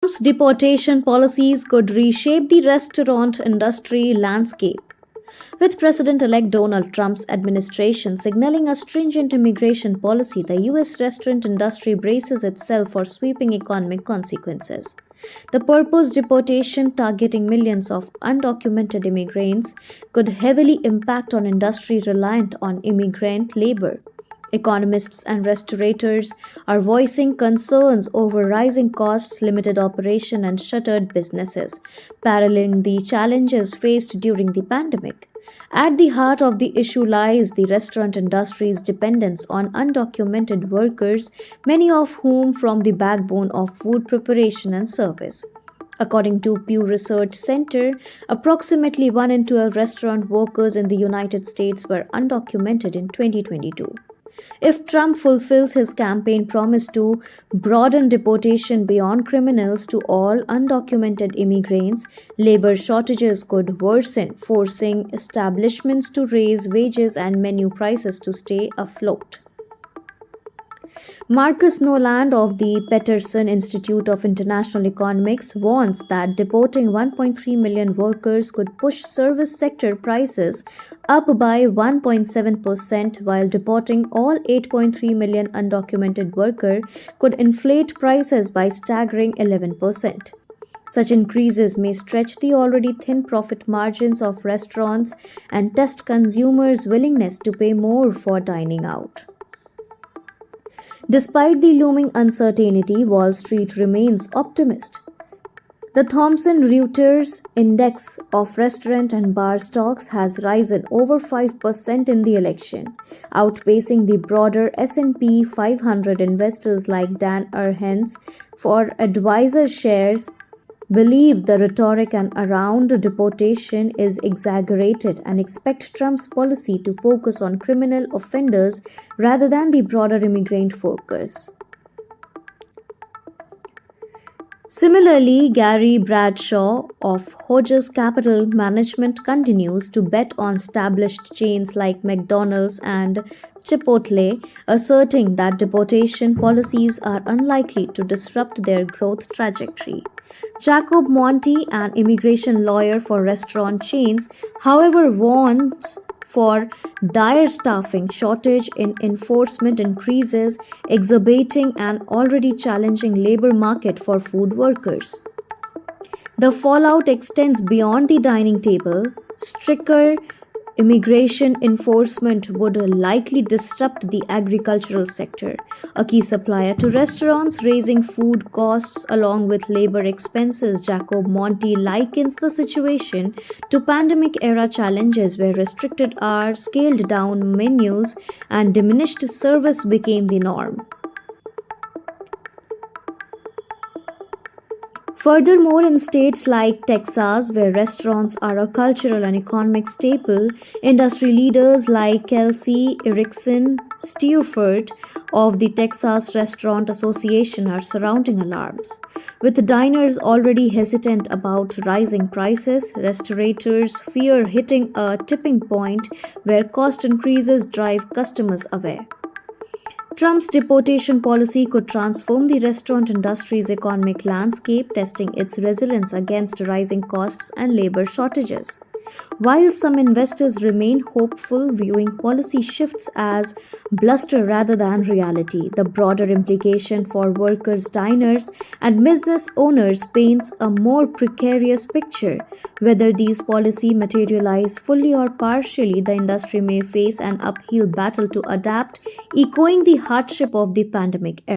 Trump's deportation policies could reshape the restaurant industry landscape, with President elect Donald Trump's administration signaling a stringent immigration policy. The U.S. restaurant industry braces itself for sweeping economic consequences. The proposed deportation, targeting millions of undocumented immigrants, could heavily impact on industry reliant on immigrant labor. Economists and restaurateurs are voicing concerns over rising costs, limited operation, and shuttered businesses, paralleling the challenges faced during the pandemic. At the heart of the issue lies the restaurant industry's dependence on undocumented workers, many of whom form the backbone of food preparation and service. According to Pew Research Center, approximately 1 in 12 restaurant workers in the United States were undocumented in 2022. If Trump fulfills his campaign promise to broaden deportation beyond criminals to all undocumented immigrants, labor shortages could worsen, forcing establishments to raise wages and menu prices to stay afloat. Marcus Noland of the Peterson Institute of International Economics warns that deporting 1.3 million workers could push service sector prices up by 1.7%, while deporting all 8.3 million undocumented workers could inflate prices by staggering 11%. Such increases may stretch the already thin profit margins of restaurants and test consumers' willingness to pay more for dining out. Despite the looming uncertainty, Wall Street remains optimistic. The Thomson Reuters Index of restaurant and bar stocks has risen over 5% in the election, outpacing the broader S&P 500. Investors like Dan Arhens for Advisor shares believe the rhetoric and around deportation is exaggerated and expect Trump's policy to focus on criminal offenders rather than the broader immigrant focus. Similarly, Gary Bradshaw of Hodges Capital Management continues to bet on established chains like McDonald's and Chipotle, asserting that deportation policies are unlikely to disrupt their growth trajectory. Jacob Monti, an immigration lawyer for restaurant chains, however, warns for dire staffing shortage in enforcement increases, exacerbating an already challenging labor market for food workers. The fallout extends beyond the dining table. Stricter immigration enforcement would likely disrupt the agricultural sector, a key supplier to restaurants, raising food costs along with labor expenses. Jacob Monti likens the situation to pandemic-era challenges where restricted hours, scaled down menus, and diminished service became the norm. Furthermore, in states like Texas, where restaurants are a cultural and economic staple, industry leaders like Kelsey Erickson Stewart of the Texas Restaurant Association are surrounding alarms. With diners already hesitant about rising prices, restaurateurs fear hitting a tipping point where cost increases drive customers away. Trump's deportation policy could transform the restaurant industry's economic landscape, testing its resilience against rising costs and labor shortages. While some investors remain hopeful, viewing policy shifts as bluster rather than reality, the broader implication for workers, diners, and business owners paints a more precarious picture. Whether these policies materialize fully or partially, the industry may face an uphill battle to adapt, echoing the hardship of the pandemic era.